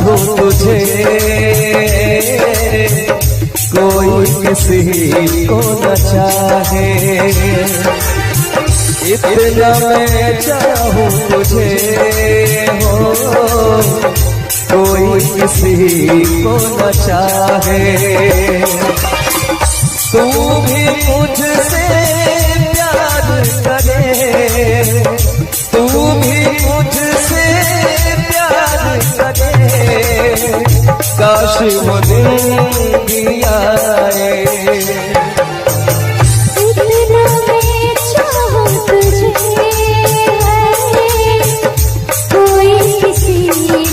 चाहूं तुझे, कोई किसी को न चाहे। इतना मैं चाहूं तुझे हो, कोई किसी को न चाहे। तू भी मुझसे प्यार करे, तू भी मुझसे प्यार करे, काश वो दिन भी आए। इतना मैं चाहूं तुझे, कोई किसी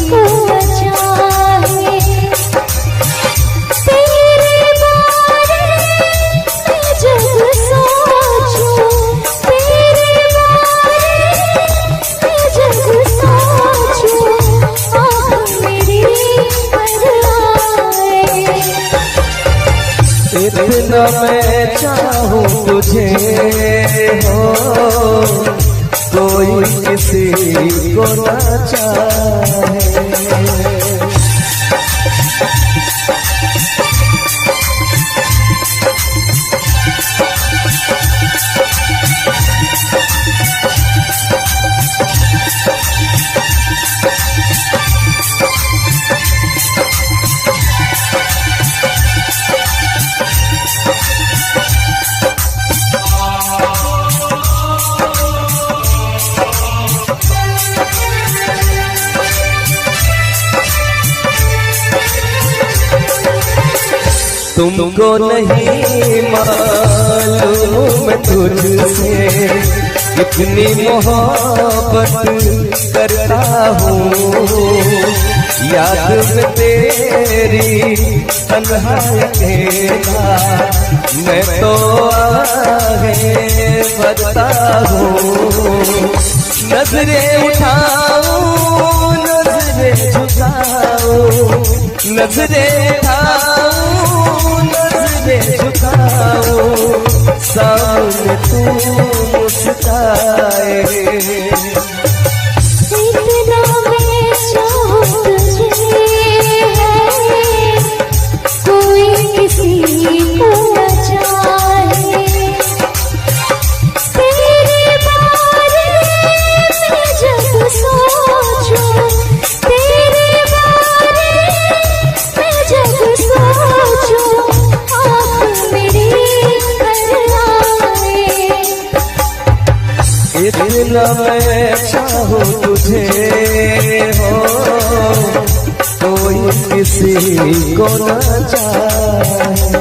को न चाहे। तेरे बारे में जब सोचूं, तेरे बारे में जब सोचूं, आँख मेरी भर आए। इतना मैं चाहूं तुझे हो, कोई किसी को न चाहे। तुमको नहीं मालूम तुझसे कितनी मोहब्बत करता हूँ। याद में तेरी तन्हा अकेला मैं तो आगे बढ़ता हूँ। नजरें उठाऊं, नजरें झुकाऊं, नजरें उठाऊं, नजरें झुकाऊं, सामने तू मुस्काए। इतना मैं चाहूं तुझे, कोई किसी को न चाहे। तेरे बारे में जब सोचूं, तेरे बारे में जब सोचूं, आँख मेरी भर आए। इतना मैं चाहूं तुझे हो, कोई किसी को न चाहे।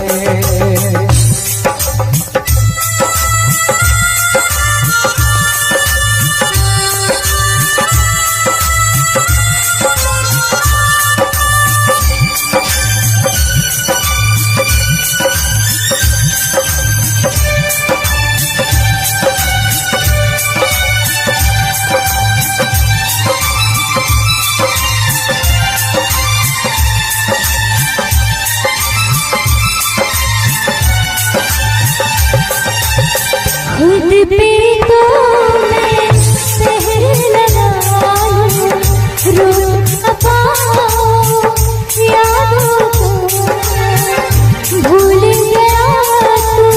खुद पे तो मैं सहर लगा लूं, रुक पाऊं यादों को। भूल गया तू,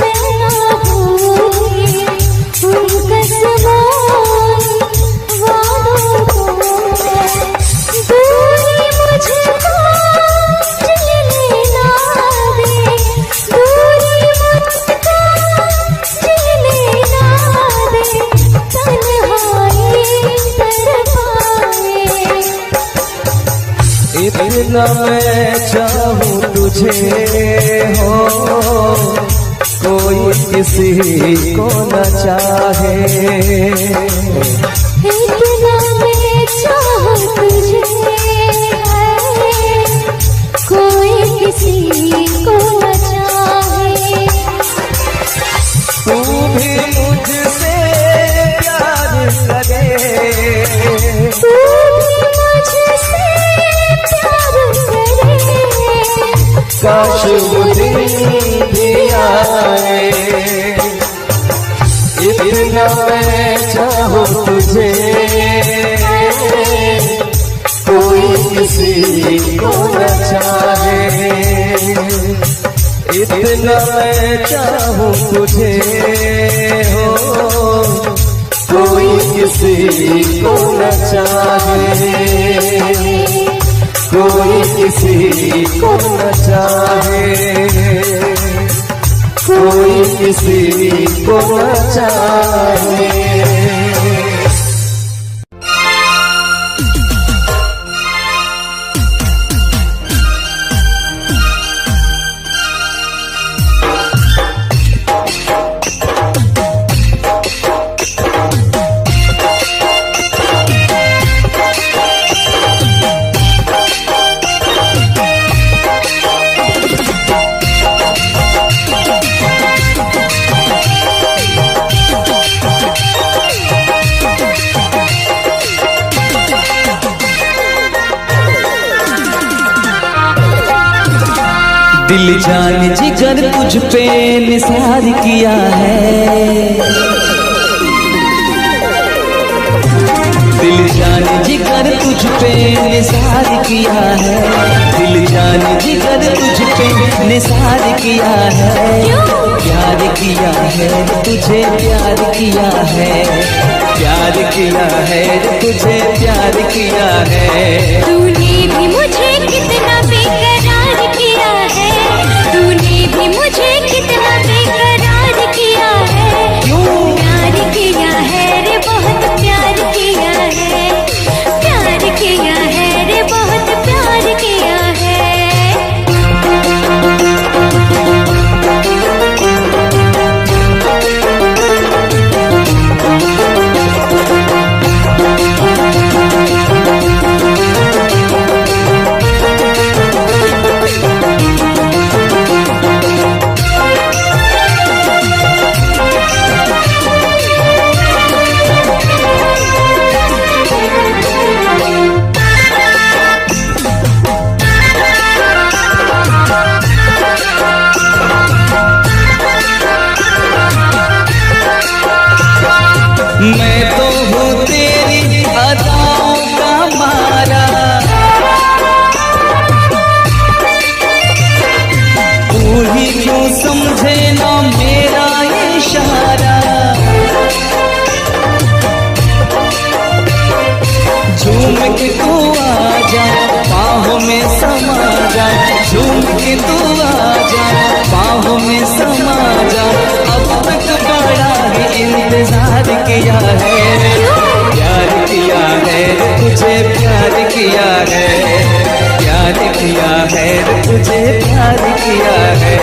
मैं ना भूली उन कसमों वादों को। दूरी मुझको जीने ना दे, दूरी मुझको जीने ना दे, तन्हाई तड़पाए। इतना मैं चाहूं तुझे हो, कोई किसी को न चाहे। इतना मैं चाहूं तुझे, कोई किसी को न चाहे। तू भी मुझसे प्यार करे, तू भी मुझसे प्यार करे, काश वो दिन भी आए। इतना मैं चाहूं तुझे, कोई किसी को न चाहे, इतना मैं चाहूं तुझे हो, कोई किसी को न चाहे, कोई किसी को न चाहे, कोई किसी को न चाहे। दिल जान जिगर तुझ पे निसार किया है, दिल जान जिगर तुझ पे निसार किया है, दिल जान जिगर तुझ पे निसार किया है, प्यार किया है तुझे प्यार किया है, प्यार किया है तुझे प्यार किया है। तूने भी मुझे कितना बेकरार किया है, तूने भी मुझे कितना बेकरार किया है, प्यार किया है रे बहुत प्यार किया है, प्यार किया है रे बहुत प्यार किया है। मैं तो हूँ तेरी अदाओं का मारा, तू ही क्यों समझे ना मेरा इशारा, झूम के तू आजा बाहों में समा जा, झूम के तू आजा बाहों में समा जा, अब तक बड़ा ही इंतजार किया है, प्यार किया है तुझे प्यार किया है, प्यार किया है तुझे प्यार किया है।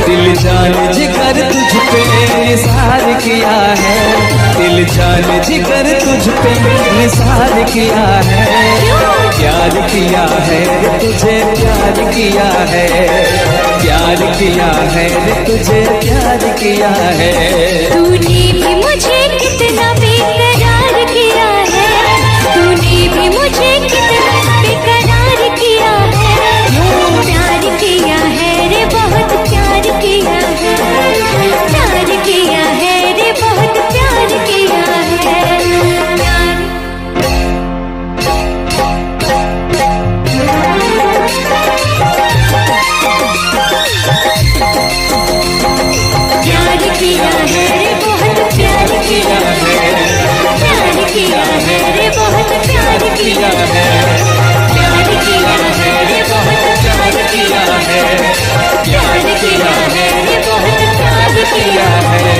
दिल जान जिगर तुझ पे निसार किया है, दिल जान जिगर तुझ पे निसार किया है, प्यार किया है तुझे प्यार किया है, प्यार किया है तुझे प्यार किया है। तूने भी मुझे कितना बेकरार किया है, तूने भी मुझे कितना बेकरार किया है, प्यार किया है रे बहुत प्यार किया है, प्यार किया है रे बहुत प्यार किया है, प्यार किया है, प्यार किया है रे बहुत प्यार किया है, प्यार किया है रे बहुत प्यार किया है।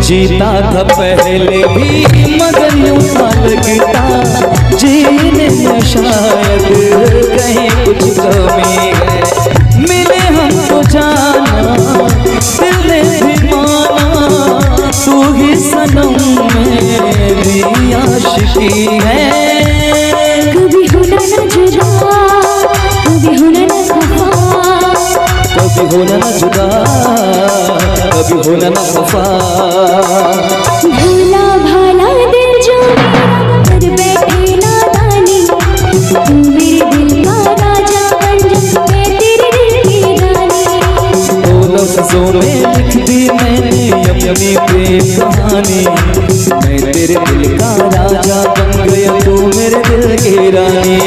जीता था पहले भी मगर यूं था लगता जीने में शायद कहीं कुछ कमी है। मिले हमको जाना दिल ने भी माना, तू ही सनम मेरी आशिकी है। कभी होना न जुदा, कभी होना न खफा, कभी होना न जुदा, कभी होना न खफा। भोला भाला दिल जो मेरा कर बैठे नादानी, तू मेरे दिल का राजा बन जा, मैं तेरे दिल की रानी। दो लफ्जों में लिख दी मैंने अपनी प्रेम कहानी, मैं तेरे दिल का राजा बन गया, तू मेरे दिल की रानी।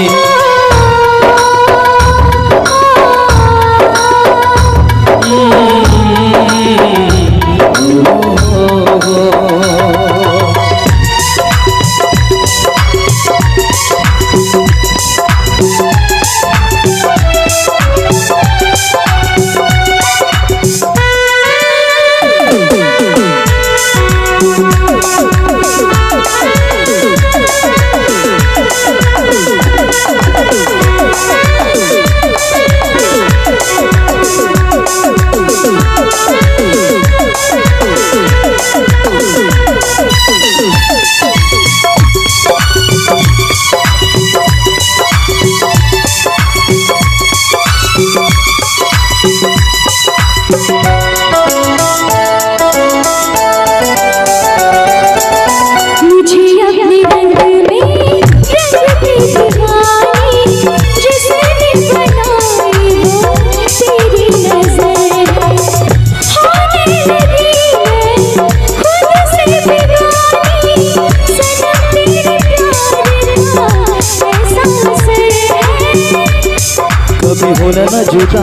कभी होना न जुदा,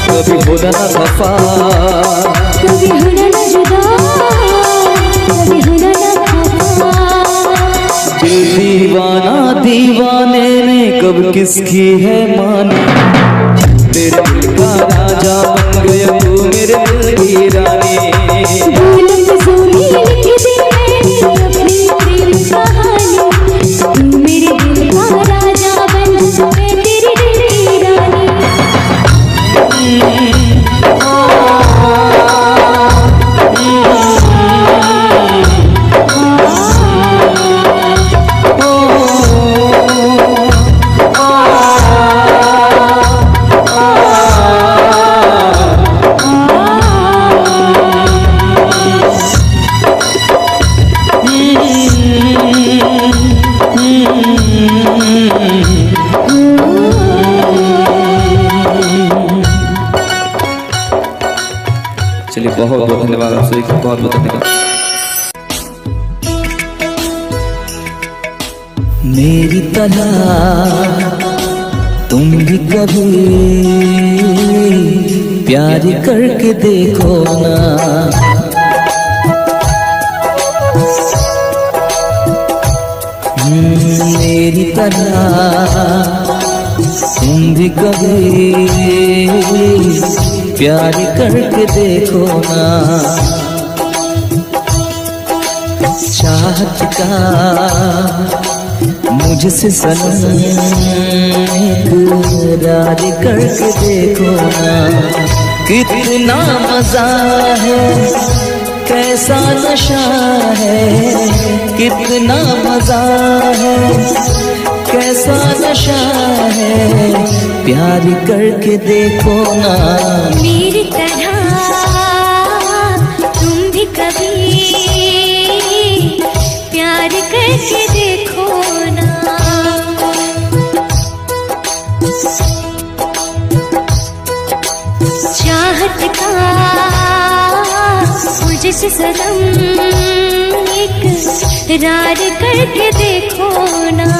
कभी होना न खफा, कभी होना न जुदा, कभी होना न खफा। दिल दीवाना दीवाने ने कब किसकी है मानी, तेरे दिल का राजा बन गया, तू मेरे दिल की रानी। अपनी प्रेम कहानी, तू मेरे दिल का राजा बन जा, मैं तेरे दिल की रानी। चलिए बहुत बहुत धन्यवाद आप सभी का, बहुत बहुत धन्यवाद। मेरी तरह तुम भी कभी प्यार करके देखो ना, मेरी तरह तुम भी कभी प्यार करके देखो ना। चाहत का मुझसे सनम इकरार करके देखो ना। कितना मजा है, कैसा नशा है, कितना मजा है, कैसा नशा है, प्यार करके देखो ना। मेरी तरह तुम भी कभी प्यार करके देखो ना। चाहत का मुझसे सनम इकरार करके देखो ना।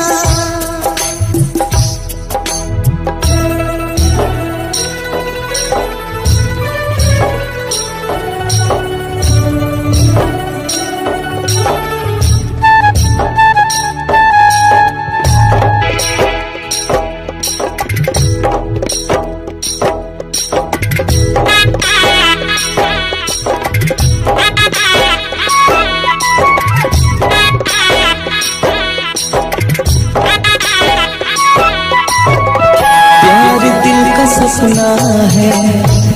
सपना है,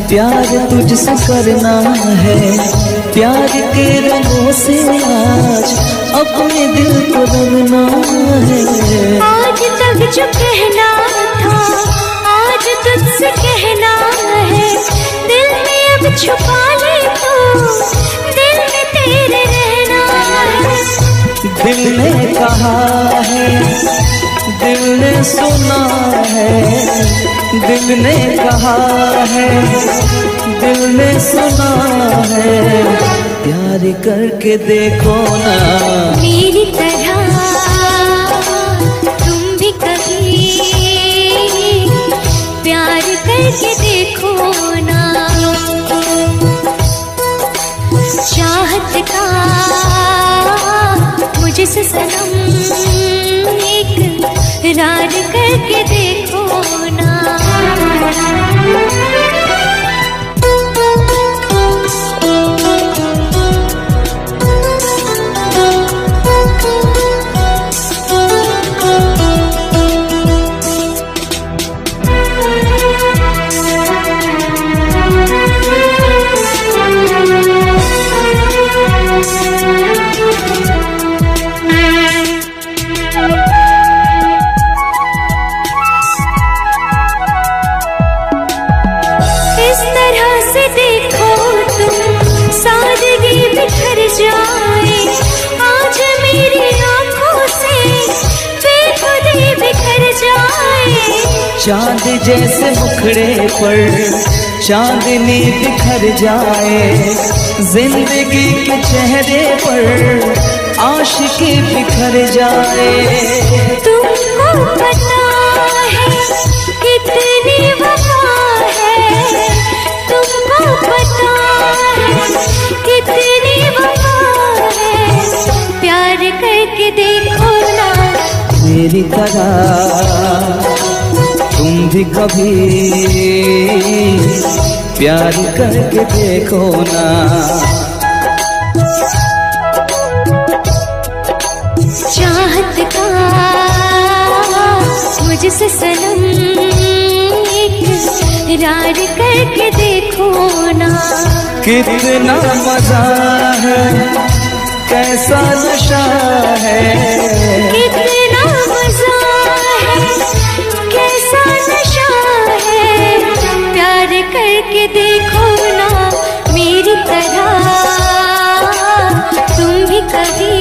प्यार तुझसे करना है, प्यार के रंगों से आज अपने दिल को रंगना है। आज तक जो कहना था आज तुझसे कहना है, दिल में अब छुपा ले तो दिल में तेरे रहना है। दिल ने कहा है, दिल ने सुना है, दिल ने कहा है, दिल ने सुना है, प्यार करके देखो ना। मेरी तरह तुम भी कभी प्यार करके देखो ना। चाहत का मुझसे सनम इकरार करके देखो ना। चांद जैसे मुखड़े पर चांदनी बिखर जाए, जिंदगी के चेहरे पर आशिकी बिखर जाए। तुमको पता है कितनी वफा है, तुमको पता है कितनी वफा है, प्यार करके देखो ना। मेरी तरह तुम भी कभी प्यार करके देखो ना। चाहत का मुझसे सनम इकरार करके देखो ना। कितना मजा है, कैसा नशा है, कितना मजा है, कैसा नशा है, प्यार करके देखो ना। मेरी तरह तुम भी कभी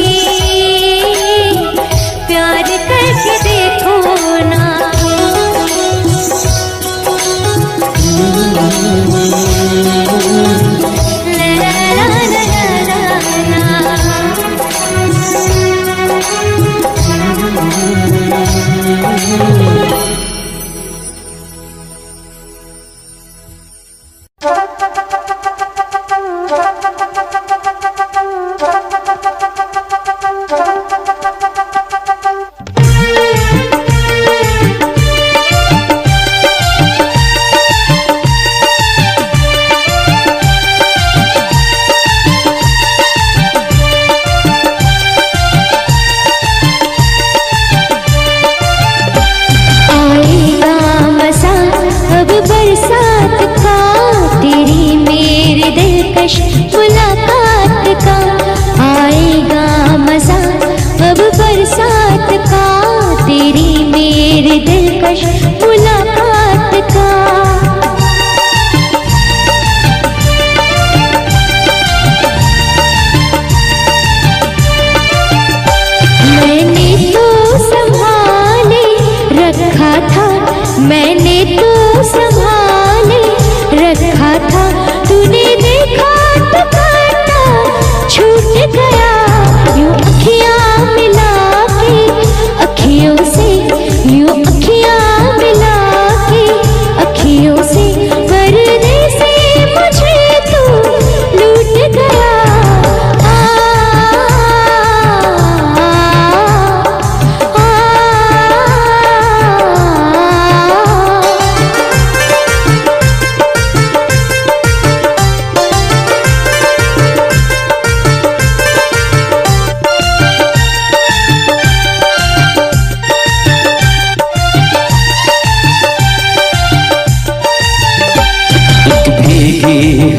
प्यार करके देखो ना। तूने देखा तो काटा छूट गया, यूं अखियां मिला के अखियों से, यूं अखियां मिला के अखियों से, पर्दे से मुझे तू लूट गया।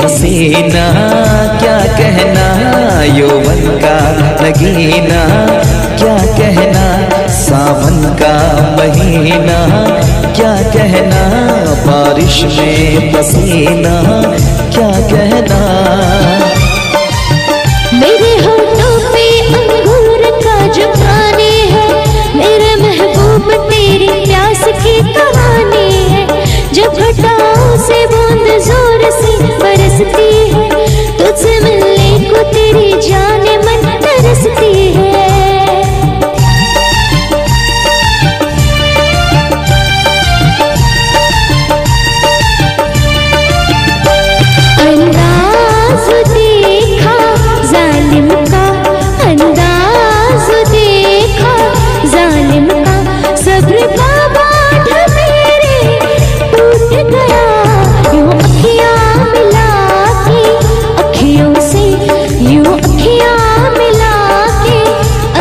हसीना क्या कहना, यौवन का नगीना क्या कहना, सावन का महीना क्या कहना, बारिश में पसीना क्या कहना। मेरे होठों पे अंगूर का जो पानी है, मेरे महबूब तेरी प्यास की कहानी है। जब घटाओं से बूंद जोर से बरसती है, तुझसे मिलने को तेरी जान मन तरसती है। अंदाज देखा जालिम का, अंदाज देखा जालिम का, सब्र का बांध मेरे टूट गया, यूं अखियां मिला के अखियों से, यूं अखियां मिला के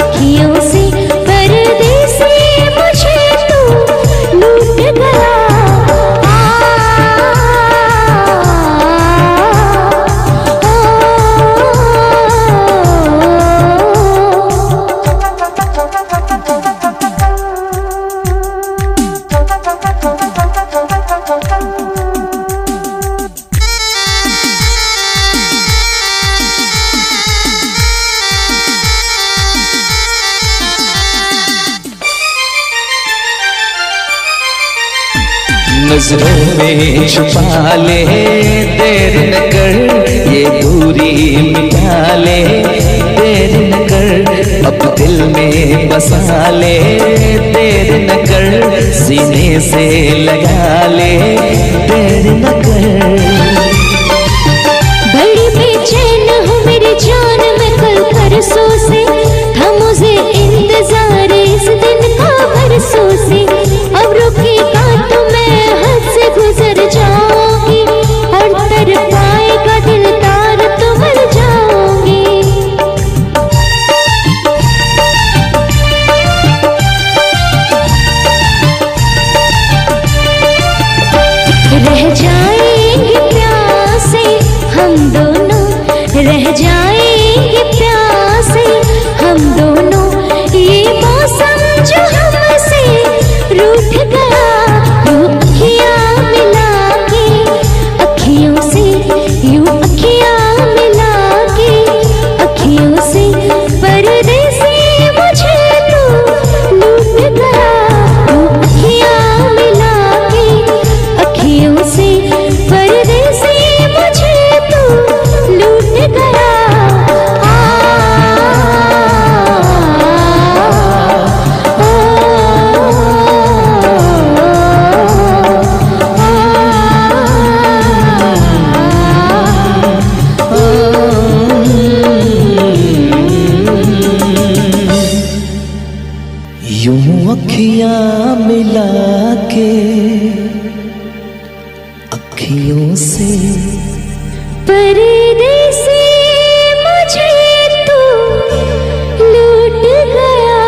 अखियों से, पर्दे से मुझे तू लूट गया। नजरों में छुपा ले, देर न कर ये दूरी मिटा ले, देर न कर अब दिल में बसा ले, देर न कर सीने से लगा ले, देर न कर। बड़ी बेचैन हूँ मेरी जान मैं कल परसों से, था मुझे इंतजार इस दिन का बरसों से। अब रुकेगा तो मैं हद से गुजर जाऊंगी, और तर पाएगा दिलदार तो मर जाऊंगी। रह जाएंगे प्यासे हम दोनों, रह जाएंगे प्यासे हम दोनों, ये मौसम जो हमसे रूठ गया, यूं अखियां मिला के अखियों से, यूं अखियां मिला के अखियों से, पर्दे से मुझे तू लूट गया, यूं अखियां मिला के अखियों से, पर्दे से मुझे तू लूट गया। यूं अखियां मिला के अखियों से, पर्दे से मुझे तू लूट गया।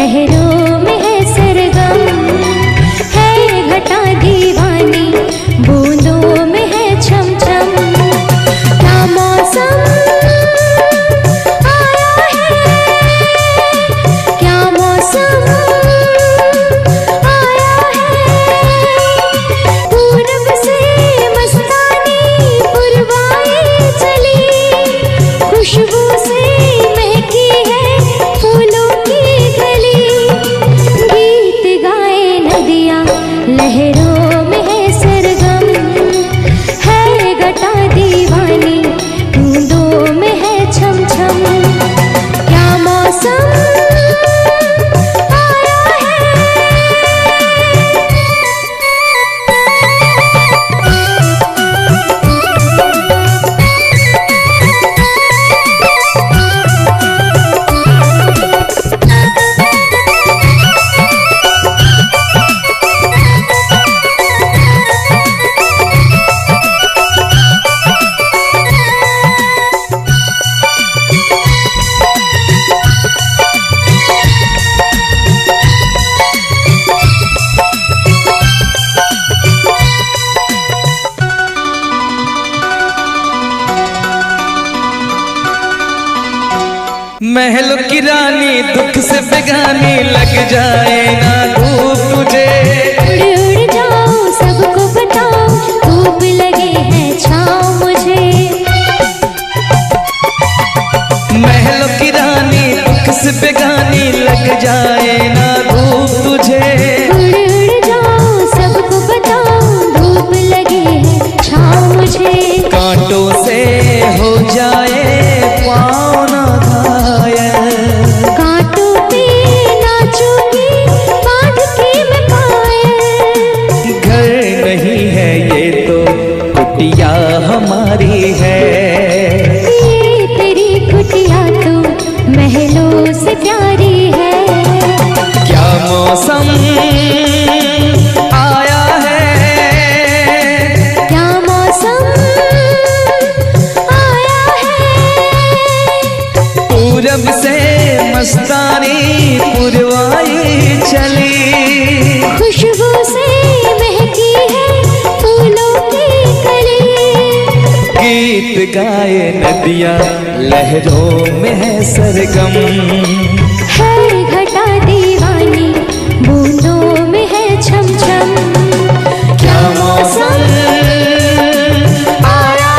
लहरों में है सरगम, है घटा दीवानी, बूंदों में है छम छम। क्या मौसम आया है, क्या मौसम आया है। पूरब से मस्तानी पुरवाए चली, खुशबू से महकी है फूलों की गली। गीत गाए नदियाँ लहरों में है सरगम, है घटा दीवानी, बूंदों में है छम छम। क्या मौसम आया है। महलों की रानी दुख से बेगानी, लग जाए ना धूप तुझे। उड़ उड़ जाओ सबको बताओ, धूप लगे है छाँव मुझे। महलों की रानी दुख से बेगानी, लग जाए ना धूप तुझे। उड़ उड़ जाओ सबको बताओ, धूप लगे है छाँव मुझे। कांटों से हो जाए पाँव ना घायल, कांटों पे नाचूंगी बांध के मैं पायल। घर नहीं है ये तो कुटिया हमारी है। ये तेरी कुटिया तो महलों से प्यारी है। क्या मौसम आया है, क्या मौसम आया है। पूरब से मस्तानी पुरवाई चली, खुशबू से महकी है फूलों की कली। गीत गाए नदियाँ लहरों में है सरगम, है घटा दीवानी, बूंदों में है छम छम। क्या मौसम आया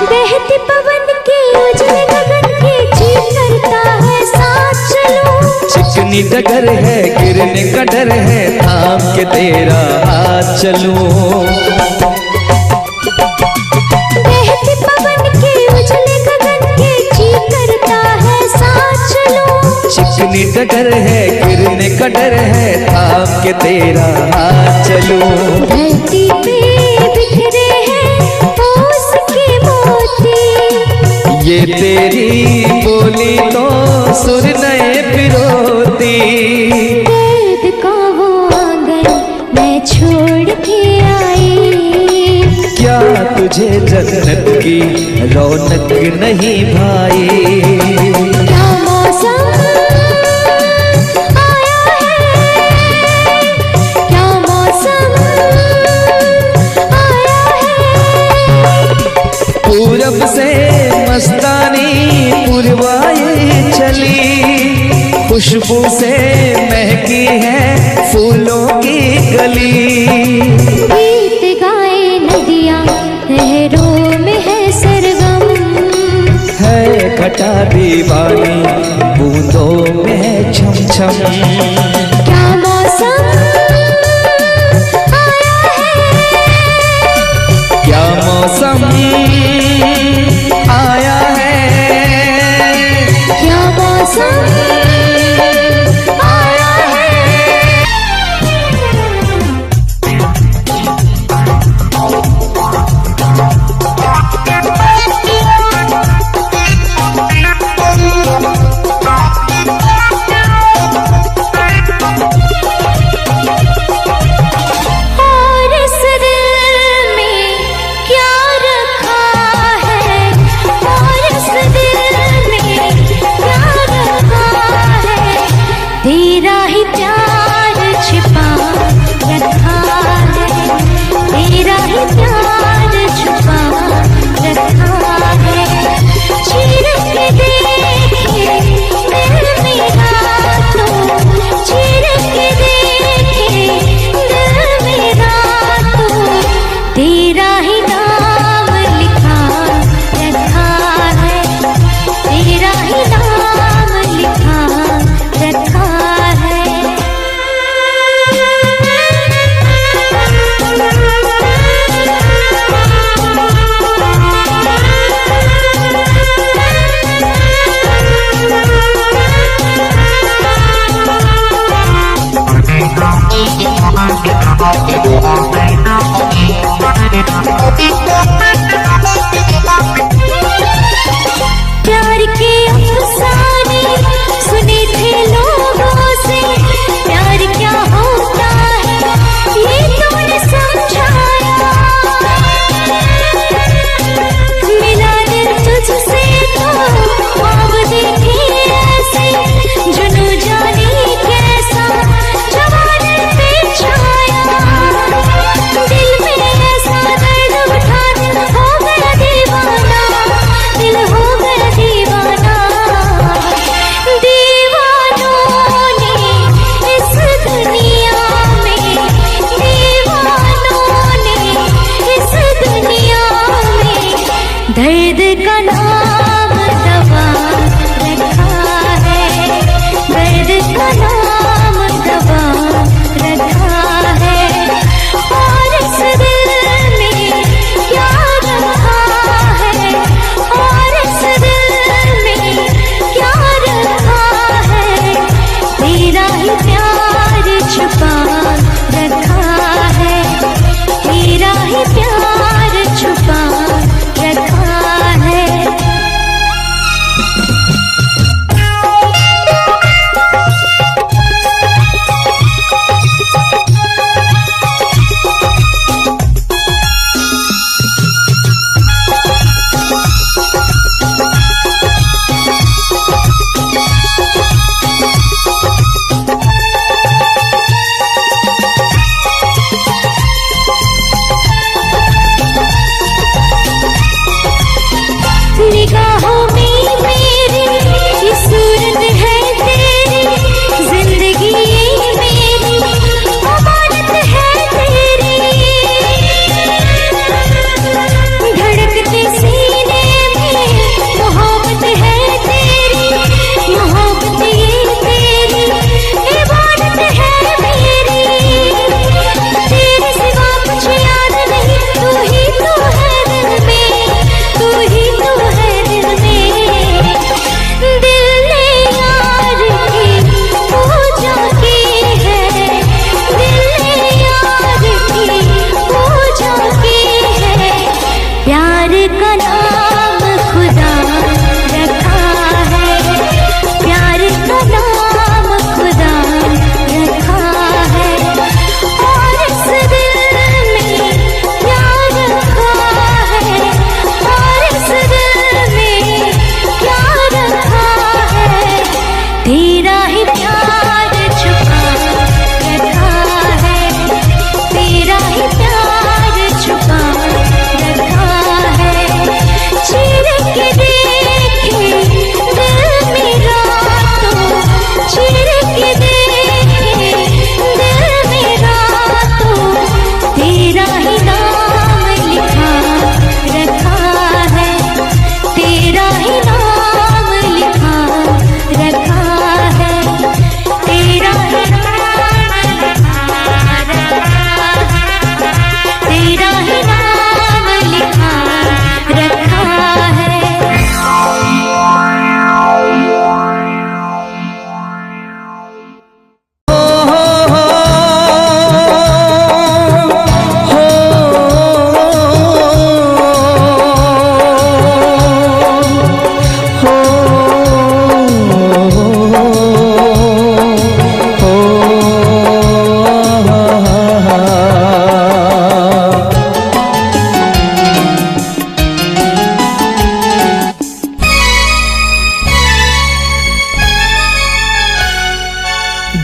बहते पवन के उजले गगन के जी करता है साथ चलो। चिकनी डगर है गिरने का डर है, थाम के तेरा हाथ चलूं। बहते पवन के उजले गगन के जी करता है साथ चलो। चिकनी डगर है गिरने का डर है, थाम के तेरा हाथ चलूं। धरती पे बिखरे हैं ओस के मोती, ये तेरी बोली तो सुर नए पिरोती। दर्द का वो आंगन मैं छोड़ के आई। क्या तुझे जन्नत की रौनक नहीं भाई। क्या मौसम आया है, क्या मौसम आया है। पूरब से मस्तानी पुरवाई चली, खुशबू से महकी है फूलों की गली। गीत गाए नदियाँ लहरों में है सरगम, है घटा दीवानी, बूंदों में है छम छम। क्या मौसम आया है। प्यार के अफसाने सुने थे लोगों से, प्यार क्या होता है ये तूने समझाया। मिला दिल तुझसे तो ख्वाब देखे ऐसे, जुनू जाने कैसा जवानी पे छाया। दिल में ऐसा दर्द उठा, दिल हो गया दीवाना, दिल हो गया दीवाना। दीवानों ने इस दुनिया में, दीवानों ने इस दुनिया में दर्द का नाम दवा रखा है, दर्द का नाम दवा रखा है। और इस दिल में क्या रखा है, और इस दिल में क्या रखा है, तेरा ही प्यार छुपा रखा है, तेरा ही प्यार छुपा रखा है। निगाहों में मेरी ये सूरत है तेरी, जिंदगी ये मेरी अमानत है तेरी। धड़कते सीने में मोहब्बत है तेरी, मोहब्बत ये तेरी इबादत है मेरी। तेरे सिवा कुछ याद नहीं, तू ही तो है दिल में, तू ही तो है दिल में। दिल ने यार की पूजा की है, दिल ने यार की पूजा की है। प्यार का नाम खुदा रखा है, प्यार का नाम खुदा रखा है। और इस दिल में क्या रखा है, और इस दिल में क्या रखा है, तेरा ही प्यार छुपा रखा है, तेरा ही प्यार छुपा रखा है। चीर के देखे दिल मेरा तो, चीर के देखे दिल मेरा तो, तेरा ही नाम लिखा रखा है, तेरा ही नाम लिखा रखा है, तेरा ही नाम लिखा रखा है, तेरा ही नाम लिखा रखा है।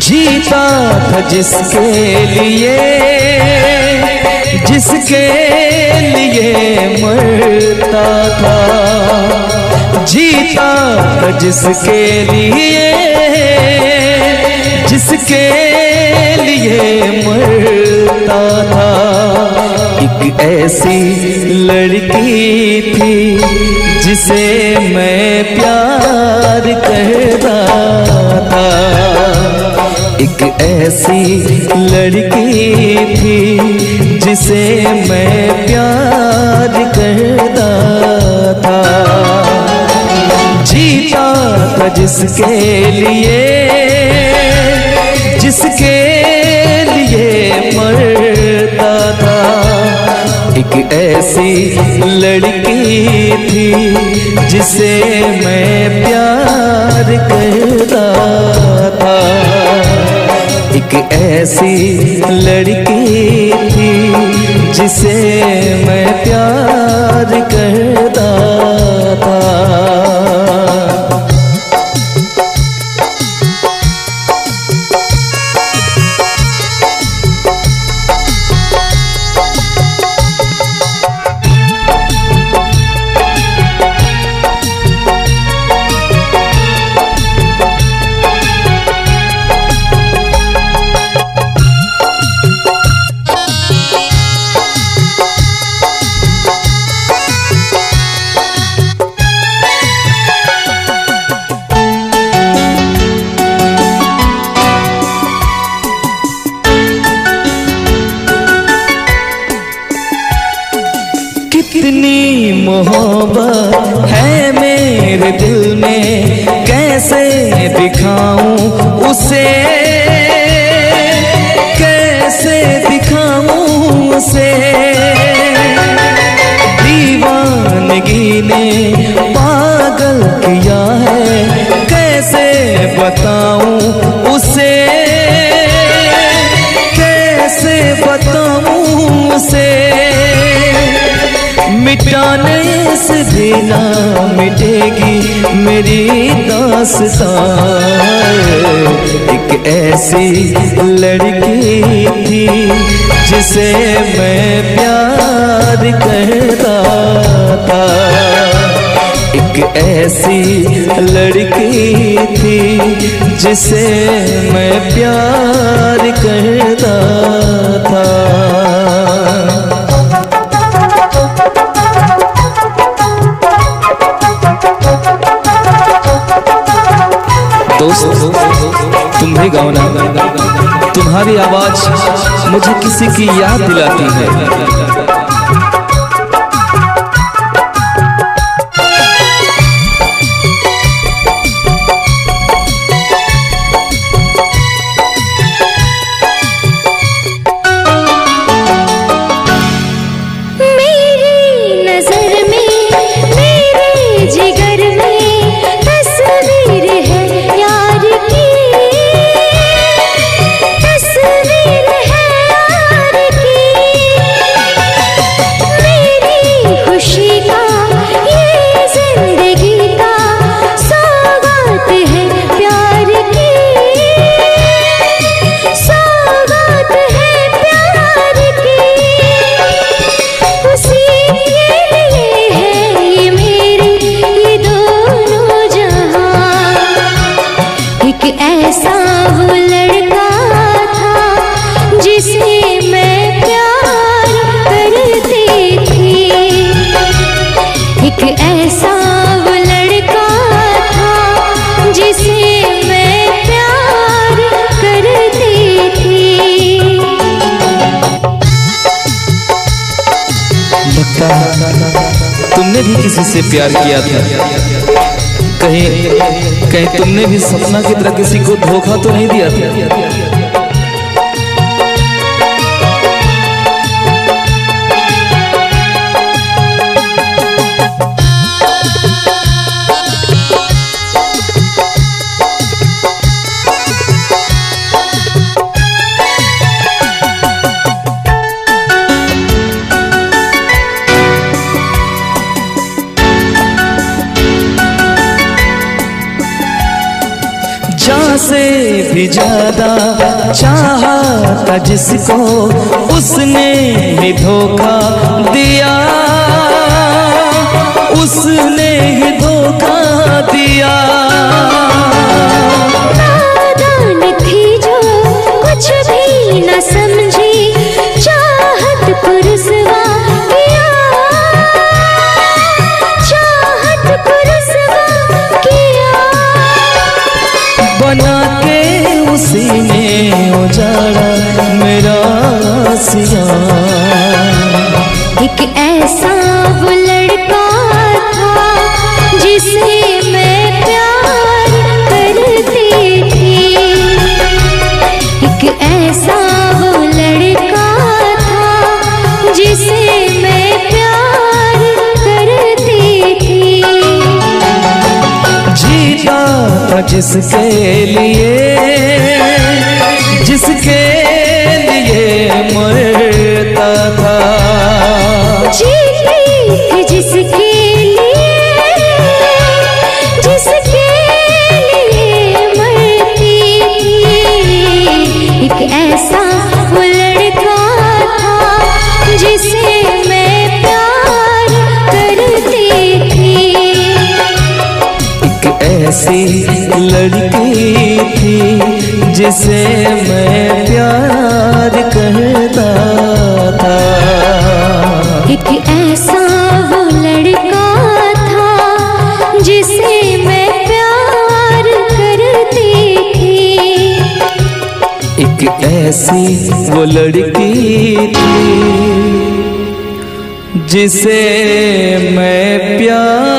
जीता था जिसके लिए, जिसके लिए मरता था। जीता था जिसके लिए, जिसके लिए मरता था। एक ऐसी लड़की थी जिसे मैं प्यार करता था। एक ऐसी लड़की थी जिसे मैं प्यार करता था। जीता था जिसके लिए, जिसके लिए मरता था। एक एक ऐसी लड़की थी जिसे मैं प्यार करता था। एक ऐसी लड़की थी जिसे मैं प्यार करता था। कितनी मोहब्बत है मेरे दिल में, कैसे दिखाऊं उसे, कैसे दिखाऊं उसे। दीवानगी ने पागल किया है, कैसे बताऊं उसे, कैसे बताऊं उसे। मिटाने से भी ना मिटेगी मेरी दास्तां। एक ऐसी लड़की थी जिसे मैं प्यार करता था। एक ऐसी लड़की थी जिसे मैं प्यार करता था। दोस्त तुम भी गाओ ना, तुम्हारी आवाज मुझे किसी की याद दिलाती है। तुमने भी किसी से प्यार किया था, कहीं तुमने भी सपना की तरह किसी को धोखा तो नहीं दिया था? से भी ज्यादा चाहा था जिसको, उसने ही धोखा दिया, उसने ही धोखा दिया। नादान थी जो कुछ भी न समझी, चाहत को रुसवा किया, चाहत को रुसवा किया। बना के उसी ने उजाड़ा मेरा सिया। जिसके लिए मरता था। जीती थी जिसके लिए मरती थी। एक ऐसा वो लड़का था जिसे मैं प्यार करती थी। एक ऐसी लड़की थी जिसे मैं प्यार करता था। एक ऐसा वो लड़का था जिसे मैं प्यार करती थी। एक ऐसी वो लड़की थी जिसे मैं प्यार